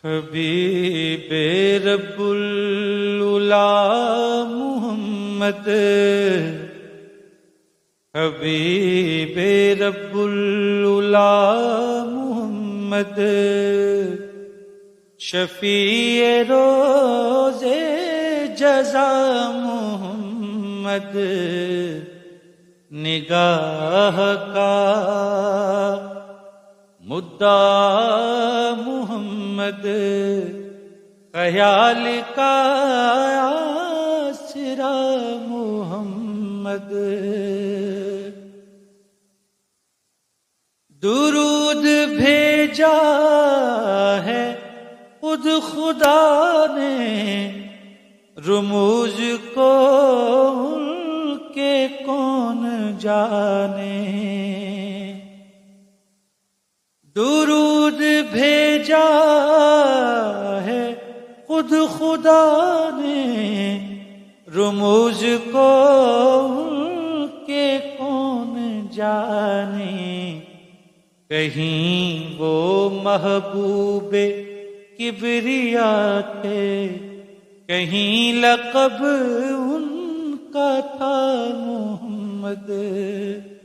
حبیب رب العلا محمد، حبیب رب العلا محمد، شفیع روز جزا محمد، نگاہ کا مدعا محمد، خیال کا آسرا محمد، درود بھیجا ہے خود خدا نے، رموز کو ان کے کون جانے، درود بھیجا ہے خود خدا نے، رموز کو ان کے کون جانے، کہیں وہ محبوب کبریا تھے، کہیں لقب ان کا تھا محمد۔